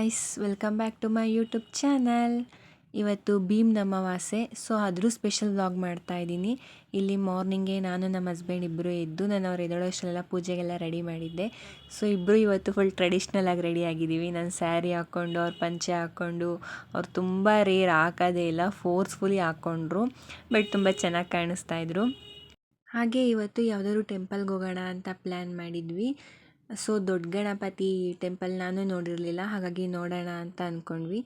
Guys, welcome back to my YouTube channel. ಇವತ್ತು ಭೀಮ್ ಅಮಾವಾಸ್ಯೆ, so ಅದ್ರ ಸ್ಪೆಷಲ್ ವ್ಲಾಗ್ ಮಾಡ್ತಾ ಇದ್ದೀನಿ. ಇಲ್ಲಿ ಮಾರ್ನಿಂಗೇ ನಾನು ನಮ್ಮ ಹಸ್ಬೆಂಡ್ ಇಬ್ಬರು ಎದ್ದು ನಾನು ಅವ್ರು ಎದ್ದೇಳೋಷ್ಟೆಲ್ಲ ಪೂಜೆಗೆಲ್ಲ ರೆಡಿ ಮಾಡಿದ್ದೆ. ಸೊ ಇಬ್ಬರು ಇವತ್ತು ಫುಲ್ ಟ್ರೆಡಿಷ್ನಲ್ ಆಗಿ ರೆಡಿ ಆಗಿದ್ದೀವಿ. ನಾನು ಸ್ಯಾರಿ ಹಾಕ್ಕೊಂಡು ಅವ್ರು ಪಂಚೆ ಹಾಕ್ಕೊಂಡು, ಅವ್ರು ತುಂಬ ರೇರ್ ಹಾಕೋದೇ ಇಲ್ಲ, ಫೋರ್ಸ್ಫುಲಿ ಹಾಕ್ಕೊಂಡ್ರು. ಬಟ್ ತುಂಬ ಚೆನ್ನಾಗಿ ಕಾಣಿಸ್ತಾ ಇದ್ರು. ಹಾಗೆ ಇವತ್ತು ಯಾವುದಾದ್ರು ಟೆಂಪಲ್ಗೆ ಹೋಗೋಣ ಅಂತ ಪ್ಲ್ಯಾನ್ ಮಾಡಿದ್ವಿ. ಸೊ ದೊಡ್ಡ ಗಣಪತಿ ಟೆಂಪಲ್ ನಾನು ನೋಡಿರಲಿಲ್ಲ, ಹಾಗಾಗಿ ನೋಡೋಣ ಅಂತ ಅಂದ್ಕೊಂಡ್ವಿ.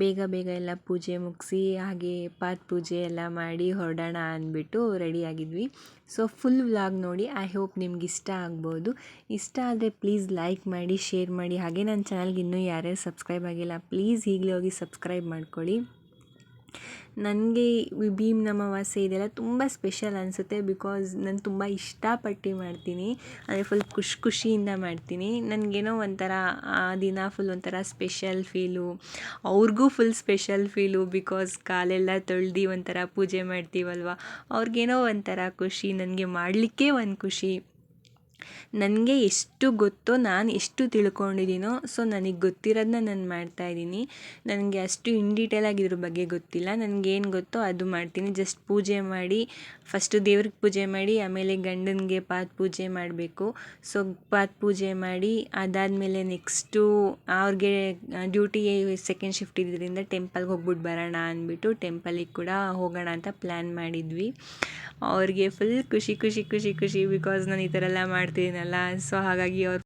ಬೇಗ ಎಲ್ಲ ಪೂಜೆ ಮುಗಿಸಿ ಹಾಗೆ ಪಾದ ಪೂಜೆ ಎಲ್ಲ ಮಾಡಿ ಹೊರಡೋಣ ಅಂದ್ಬಿಟ್ಟು ರೆಡಿಯಾಗಿದ್ವಿ. ಸೊ ಫುಲ್ ವ್ಲಾಗ್ ನೋಡಿ. ಐ ಹೋಪ್ ನಿಮ್ಗೆ ಇಷ್ಟ ಆಗ್ಬೋದು. ಇಷ್ಟ ಆದರೆ ಪ್ಲೀಸ್ ಲೈಕ್ ಮಾಡಿ, ಶೇರ್ ಮಾಡಿ. ಹಾಗೆ ನನ್ನ ಚಾನಲ್ಗೆ ಇನ್ನೂ ಯಾರ್ಯಾರು ಸಬ್ಸ್ಕ್ರೈಬ್ ಆಗಿಲ್ಲ ಪ್ಲೀಸ್ ಈಗಲೇ ಹೋಗಿ ಸಬ್ಸ್ಕ್ರೈಬ್ ಮಾಡ್ಕೊಳ್ಳಿ. ನನಗೆ ಭೀಮ್ ಅಮಾವಾಸ್ಯೆ ಇದೆಲ್ಲ ತುಂಬ ಸ್ಪೆಷಲ್ ಅನಿಸುತ್ತೆ. ಬಿಕಾಸ್ ನಾನು ತುಂಬ ಇಷ್ಟಪಟ್ಟು ಮಾಡ್ತೀನಿ, ಅಂದರೆ ಫುಲ್ ಖುಷಿಯಿಂದ ಮಾಡ್ತೀನಿ. ನನಗೇನೋ ಒಂಥರ ಆ ದಿನ ಫುಲ್ ಒಂಥರ ಸ್ಪೆಷಲ್ ಫೀಲು, ಅವ್ರಿಗೂ ಫುಲ್ ಸ್ಪೆಷಲ್ ಫೀಲು. ಬಿಕಾಸ್ ಕಾಲೆಲ್ಲ ತೊಳ್ದು ಒಂಥರ ಪೂಜೆ ಮಾಡ್ತೀವಲ್ವ, ಅವ್ರಿಗೇನೋ ಒಂಥರ ಖುಷಿ, ನನಗೆ ಮಾಡಲಿಕ್ಕೆ ಒಂದು ಖುಷಿ. ನನಗೆ ಎಷ್ಟು ಗೊತ್ತೋ, ನಾನು ಎಷ್ಟು ತಿಳ್ಕೊಂಡಿದ್ದೀನೋ, ಸೊ ನನಗೆ ಗೊತ್ತಿರೋದನ್ನ ನಾನು ಮಾಡ್ತಾಯಿದ್ದೀನಿ. ನನಗೆ ಅಷ್ಟು ಇನ್ ಡೀಟೇಲಾಗಿ ಇದ್ರ ಬಗ್ಗೆ ಗೊತ್ತಿಲ್ಲ. ನನಗೇನು ಗೊತ್ತೋ ಅದು ಮಾಡ್ತೀನಿ. ಜಸ್ಟ್ ಪೂಜೆ ಮಾಡಿ, ಫಸ್ಟು ದೇವ್ರಿಗೆ ಪೂಜೆ ಮಾಡಿ, ಆಮೇಲೆ ಗಂಡನಿಗೆ ಪಾದ ಪೂಜೆ ಮಾಡಬೇಕು. ಸೊ ಪಾದ ಪೂಜೆ ಮಾಡಿ ಅದಾದಮೇಲೆ ನೆಕ್ಸ್ಟು ಅವ್ರಿಗೆ ಡ್ಯೂಟಿ ಸೆಕೆಂಡ್ ಶಿಫ್ಟ್ ಇದ್ರಿಂದ ಟೆಂಪಲ್ಗೆ ಹೋಗ್ಬಿಟ್ಟು ಬರೋಣ ಅಂದ್ಬಿಟ್ಟು ಟೆಂಪಲಿಗೆ ಕೂಡ ಹೋಗೋಣ ಅಂತ ಪ್ಲ್ಯಾನ್ ಮಾಡಿದ್ವಿ. ಅವ್ರಿಗೆ ಫುಲ್ ಖುಷಿ ಬಿಕಾಸ್ ನಾನು ಈ ಥರ ಎಲ್ಲ ಮಾಡ್ತಿದ್ದೀನಲ್ಲ. ಸೊ ಹಾಗಾಗಿ ಅವ್ರು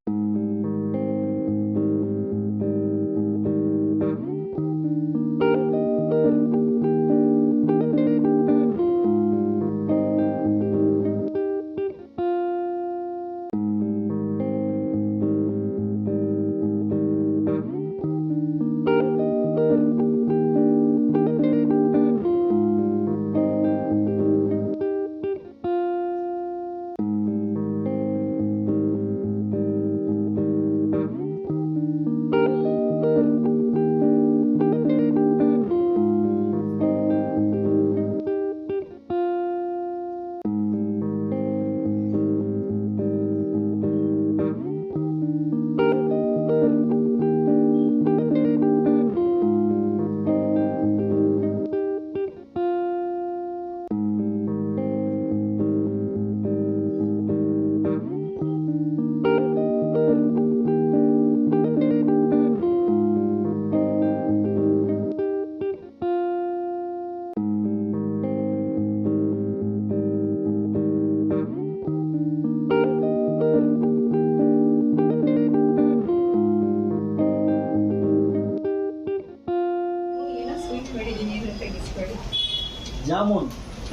ಜಾಮೂನ್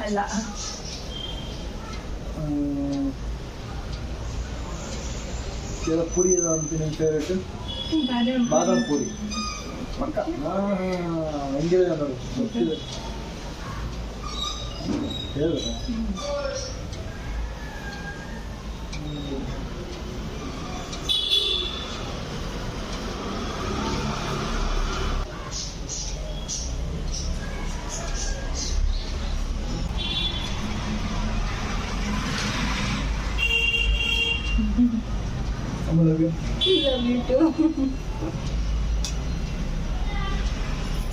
ಅಲ್ಲ, ಪುರಿ ಅಂತ ನಿಮ್ಮ ಫೇವ್ರೇಟ್ ಬಾದಾಮ್ ಪುರಿ ಪಕ್ಕ ಹಂಗಿದೆ ನೋಡಿ ಗೊತ್ತಿದೆ ಹೇಳಿದ್ರೆ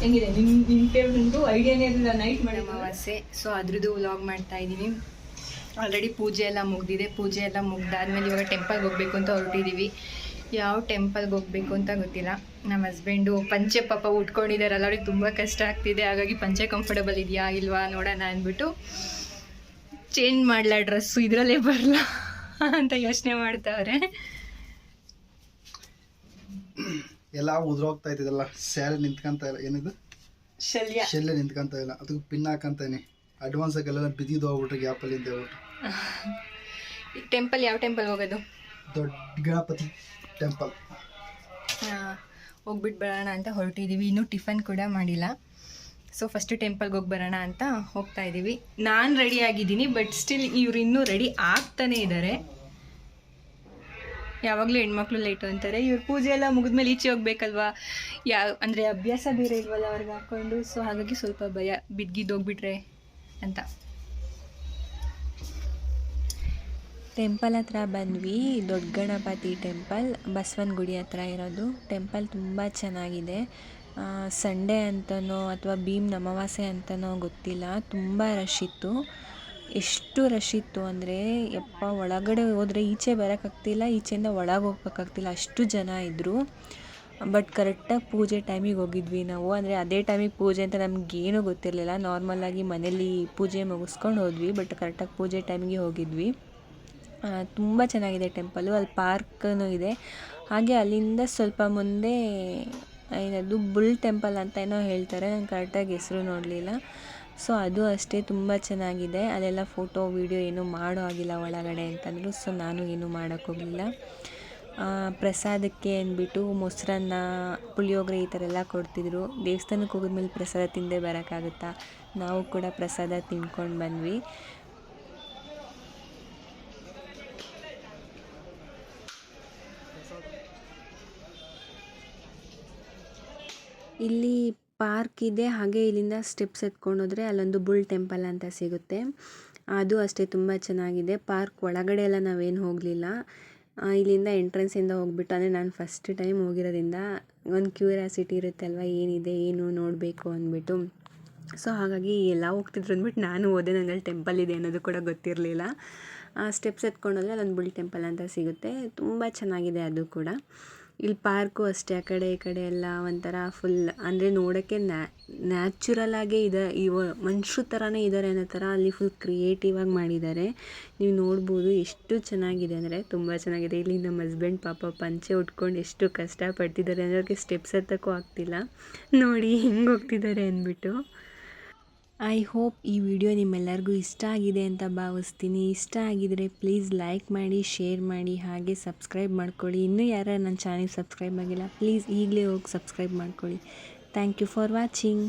ಹೆಂಗಿದೆ ನಿಮ್ಮ ಫೇವ್ರೆಟ್? ಐಡಿಯಾನೇ ಇರಲಿಲ್ಲ ನೈಟ್ ಮಾಡಿ ಅಮಾವಾಸ್ಯೆ. ಸೊ ಅದ್ರದ್ದು ವ್ಲಾಗ್ ಮಾಡ್ತಾ ಇದ್ದೀವಿ. ಆಲ್ರೆಡಿ ಪೂಜೆ ಎಲ್ಲ ಮುಗ್ದಿದೆ. ಪೂಜೆ ಎಲ್ಲ ಮುಗ್ದಾದ್ಮೇಲೆ ಇವಾಗ ಟೆಂಪಲ್ಗೆ ಹೋಗ್ಬೇಕು ಅಂತ ಹೊರಟಿದ್ದೀವಿ. ಯಾವ ಟೆಂಪಲ್ಗೆ ಹೋಗಬೇಕು ಅಂತ ಗೊತ್ತಿಲ್ಲ. ನಮ್ಮ ಹಸ್ಬೆಂಡು ಪಂಚೆ ಪಾಪ ಉಟ್ಕೊಂಡಿದ್ದಾರಲ್ಲ, ಅವ್ರಿಗೆ ತುಂಬ ಕಷ್ಟ ಆಗ್ತಿದೆ. ಹಾಗಾಗಿ ಪಂಚೆ ಕಂಫರ್ಟಬಲ್ ಇದೆಯಾ ಇಲ್ವಾ ನೋಡೋಣ ಅಂದ್ಬಿಟ್ಟು ಚೇಂಜ್ ಮಾಡಲ ಡ್ರೆಸ್ಸು, ಇದರಲ್ಲೇ ಬರಲ್ಲ ಅಂತ ಯೋಚನೆ ಮಾಡ್ತಾವ್ರೆ. ಎಲ್ಲ ಉದ್ರೋಗ್ತಾ ಇದ್ದಲ್ಲ, ಸ್ಯಾರಿ ನಿಂತ್ಕೊಂತ ಇಲ್ಲ. ಏನಿದು ಶಲ್ಯ ನಿಂತ್ಕೊಂತ ಇಲ್ಲ, ಅದಕ್ಕೆ ಪಿನ್ ಹಾಕಂತಾನೆ ಅಡ್ವಾನ್ಸ್ ಆಗೆಲ್ಲ ಬಿದ್ದಿದ್ದು ಹೋಗ್ಬಿಟ್ರೆ ಗ್ಯಾಪಲ್ಲಿ ಅಂತ ಹೇಳ್ಬಿಟ್ಟು. ಟೆಂಪಲ್ ಯಾವ ಟೆಂಪಲ್ ಹೋಗೋದು? ದೊಡ್ಡ ಗಣಪತಿ ಟೆಂಪಲ್ ಹೋಗ್ಬಿಟ್ಟು ಬರೋಣ ಅಂತ ಹೊರಟಿದ್ದೀವಿ. ಇನ್ನೂ ಟಿಫನ್ ಕೂಡ ಮಾಡಿಲ್ಲ. ಸೊ ಫಸ್ಟು ಟೆಂಪಲ್ಗೆ ಹೋಗಿ ಬರೋಣ ಅಂತ ಹೋಗ್ತಾ ಇದ್ದೀವಿ. ನಾನು ರೆಡಿ ಆಗಿದ್ದೀನಿ, ಬಟ್ ಸ್ಟಿಲ್ ಇವ್ರು ಇನ್ನೂ ರೆಡಿ ಆಗ್ತಾನೇ ಇದ್ದಾರೆ. ಯಾವಾಗಲೂ ಹೆಣ್ಮಕ್ಳು ಲೇಟು ಅಂತಾರೆ. ಇವ್ರ ಪೂಜೆ ಎಲ್ಲ ಮುಗಿದ್ಮೇಲೆ ಈಚೆ ಹೋಗ್ಬೇಕಲ್ವಾ, ಅಂದರೆ ಅಭ್ಯಾಸ ಬೇರೆ ಇಲ್ವಲ್ಲ ಅವ್ರಿಗೆ ಹಾಕ್ಕೊಂಡು. ಸೊ ಹಾಗಾಗಿ ಸ್ವಲ್ಪ ಭಯ, ಬಿದ್ದಿದ್ದೋಗ್ಬಿಟ್ರೆ ಅಂತ. ಟೆಂಪಲ್ ಹತ್ರ ಬಂದ್ವಿ. ದೊಡ್ಡ ಗಣಪತಿ ಟೆಂಪಲ್ ಬಸವನ ಗುಡಿ ಹತ್ರ ಇರೋದು. ಟೆಂಪಲ್ ತುಂಬ ಚೆನ್ನಾಗಿದೆ. ಸಂಡೇ ಅಂತನೋ ಅಥವಾ ಭೀಮ್ ಅಮಾವಾಸ್ಯೆ ಅಂತನೋ ಗೊತ್ತಿಲ್ಲ, ತುಂಬ ರಶ್ ಇತ್ತು. ಎಷ್ಟು ರಶ್ ಇತ್ತು ಅಂದರೆ ಯಪ್ಪ, ಒಳಗಡೆ ಹೋದರೆ ಈಚೆ ಬರೋಕ್ಕಾಗ್ತಿಲ್ಲ, ಈಚೆಯಿಂದ ಒಳಗೆ ಹೋಗ್ಬೇಕಾಗ್ತಿಲ್ಲ, ಅಷ್ಟು ಜನ ಇದ್ದರು. ಬಟ್ ಕರೆಕ್ಟಾಗಿ ಪೂಜೆ ಟೈಮಿಗೆ ಹೋಗಿದ್ವಿ ನಾವು. ಅಂದರೆ ಅದೇ ಟೈಮಿಗೆ ಪೂಜೆ ಅಂತ ನಮಗೇನೂ ಗೊತ್ತಿರಲಿಲ್ಲ. ನಾರ್ಮಲಾಗಿ ಮನೇಲಿ ಪೂಜೆ ಮುಗಿಸ್ಕೊಂಡು ಹೋದ್ವಿ, ಬಟ್ ಕರೆಕ್ಟಾಗಿ ಪೂಜೆ ಟೈಮಿಗೆ ಹೋಗಿದ್ವಿ. ತುಂಬ ಚೆನ್ನಾಗಿದೆ ಟೆಂಪಲ್ಲು. ಅಲ್ಲಿ ಪಾರ್ಕೂ ಇದೆ. ಹಾಗೆ ಅಲ್ಲಿಂದ ಸ್ವಲ್ಪ ಮುಂದೆ ಏನದು ಬುಲ್ ಟೆಂಪಲ್ ಅಂತ ಏನೋ ಹೇಳ್ತಾರೆ, ನಾನು ಕರೆಕ್ಟಾಗಿ ಹೆಸರು ನೋಡಲಿಲ್ಲ. ಸೊ ಅದು ಅಷ್ಟೇ ತುಂಬ ಚೆನ್ನಾಗಿದೆ. ಅಲ್ಲೆಲ್ಲ ಫೋಟೋ ವೀಡಿಯೋ ಏನೂ ಮಾಡೋ ಆಗಿಲ್ಲ ಒಳಗಡೆ ಅಂತಂದರು. ಸೊ ನಾನು ಏನೂ ಮಾಡೋಕ್ಕೋಗಲಿಲ್ಲ. ಪ್ರಸಾದಕ್ಕೆ ಅಂದ್ಬಿಟ್ಟು ಮೊಸರನ್ನ, ಪುಳಿಯೋಗರೆ ಈ ಥರ ಎಲ್ಲ ಕೊಡ್ತಿದ್ರು. ದೇವಸ್ಥಾನಕ್ಕೆ ಹೋಗಿದ್ಮೇಲೆ ಪ್ರಸಾದ ತಿಂದೇ ಬರೋಕ್ಕಾಗುತ್ತಾ? ನಾವು ಕೂಡ ಪ್ರಸಾದ ತಿನ್ಕೊಂಡು ಬಂದ್ವಿ. ಇಲ್ಲಿ ಪಾರ್ಕ್ ಇದೆ. ಹಾಗೆ ಇಲ್ಲಿಂದ ಸ್ಟೆಪ್ಸ್ ಎತ್ಕೊಂಡು ಹೋದರೆ ಅಲ್ಲೊಂದು ಬುಲ್ ಟೆಂಪಲ್ ಅಂತ ಸಿಗುತ್ತೆ. ಅದು ಅಷ್ಟೇ ತುಂಬ ಚೆನ್ನಾಗಿದೆ. ಪಾರ್ಕ್ ಒಳಗಡೆ ಎಲ್ಲ ನಾವೇನು ಹೋಗಲಿಲ್ಲ. ಇಲ್ಲಿಂದ ಎಂಟ್ರೆನ್ಸಿಂದ ಹೋಗ್ಬಿಟ್ಟು, ಅಂದರೆ ನಾನು ಫಸ್ಟ್ ಟೈಮ್ ಹೋಗಿರೋದ್ರಿಂದ ಒಂದು ಕ್ಯೂರಿಯಾಸಿಟಿ ಇರುತ್ತೆ ಅಲ್ವಾ, ಏನಿದೆ ಏನು ನೋಡಬೇಕು ಅಂದ್ಬಿಟ್ಟು. ಸೊ ಹಾಗಾಗಿ ಎಲ್ಲ ಹೋಗ್ತಿದ್ರು ಅಂದ್ಬಿಟ್ಟು ನಾನು ಹೋದೆ. ನನಗೆ ಅಲ್ಲಿ ಟೆಂಪಲ್ ಇದೆ ಅನ್ನೋದು ಕೂಡ ಗೊತ್ತಿರಲಿಲ್ಲ. ಸ್ಟೆಪ್ಸ್ ಎತ್ಕೊಂಡೋದ್ರೆ ಅಲ್ಲೊಂದು ಬುಲ್ ಟೆಂಪಲ್ ಅಂತ ಸಿಗುತ್ತೆ. ತುಂಬ ಚೆನ್ನಾಗಿದೆ ಅದು ಕೂಡ. ಇಲ್ಲಿ ಪಾರ್ಕು ಅಷ್ಟೇ, ಆ ಕಡೆ ಈ ಕಡೆ ಎಲ್ಲ ಒಂಥರ ಫುಲ್ ಅಂದರೆ ನೋಡೋಕ್ಕೆ ನ್ಯಾಚುರಲ್ ಆಗೇ ಇದೆ. ಮನುಷ್ಯರ ಥರನೇ ಇದ್ದಾರೆ ಅನ್ನೋ ಥರ ಅಲ್ಲಿ ಫುಲ್ ಕ್ರಿಯೇಟಿವ್ ಆಗಿ ಮಾಡಿದ್ದಾರೆ. ನೀವು ನೋಡ್ಬೋದು ಎಷ್ಟು ಚೆನ್ನಾಗಿದೆ ಅಂದರೆ ತುಂಬ ಚೆನ್ನಾಗಿದೆ. ಇಲ್ಲಿ ನಮ್ಮ ಹಸ್ಬೆಂಡ್ ಪಾಪ ಪಂಚೆ ಉಟ್ಕೊಂಡು ಎಷ್ಟು ಕಷ್ಟಪಡ್ತಿದ್ದಾರೆ ಅಂದರೆ ಅವ್ರಿಗೆ ಸ್ಟೆಪ್ಸ್ ಹತ್ತಕ್ಕೂ ಆಗ್ತಿಲ್ಲ. ನೋಡಿ ಹೆಂಗೆ ಹೋಗ್ತಿದ್ದಾರೆ ಅಂದ್ಬಿಟ್ಟು. ಐ ಹೋಪ್ ಈ ವಿಡಿಯೋ ನಿಮ್ಮೆಲ್ಲರಿಗೂ ಇಷ್ಟ ಆಗಿದೆ ಅಂತ ಭಾವಿಸ್ತೀನಿ. ಇಷ್ಟ ಆಗಿದರೆ ಪ್ಲೀಸ್ ಲೈಕ್ ಮಾಡಿ, ಶೇರ್ ಮಾಡಿ, ಹಾಗೆ ಸಬ್ಸ್ಕ್ರೈಬ್ ಮಾಡ್ಕೊಳ್ಳಿ. ಇನ್ನೂ ಯಾರು ನನ್ನ ಚಾನೆಲ್ ಸಬ್ಸ್ಕ್ರೈಬ್ ಆಗಿಲ್ಲ, ಪ್ಲೀಸ್ ಈಗಲೇ ಹೋಗಿ ಸಬ್ಸ್ಕ್ರೈಬ್ ಮಾಡ್ಕೊಳ್ಳಿ. Thank you for watching.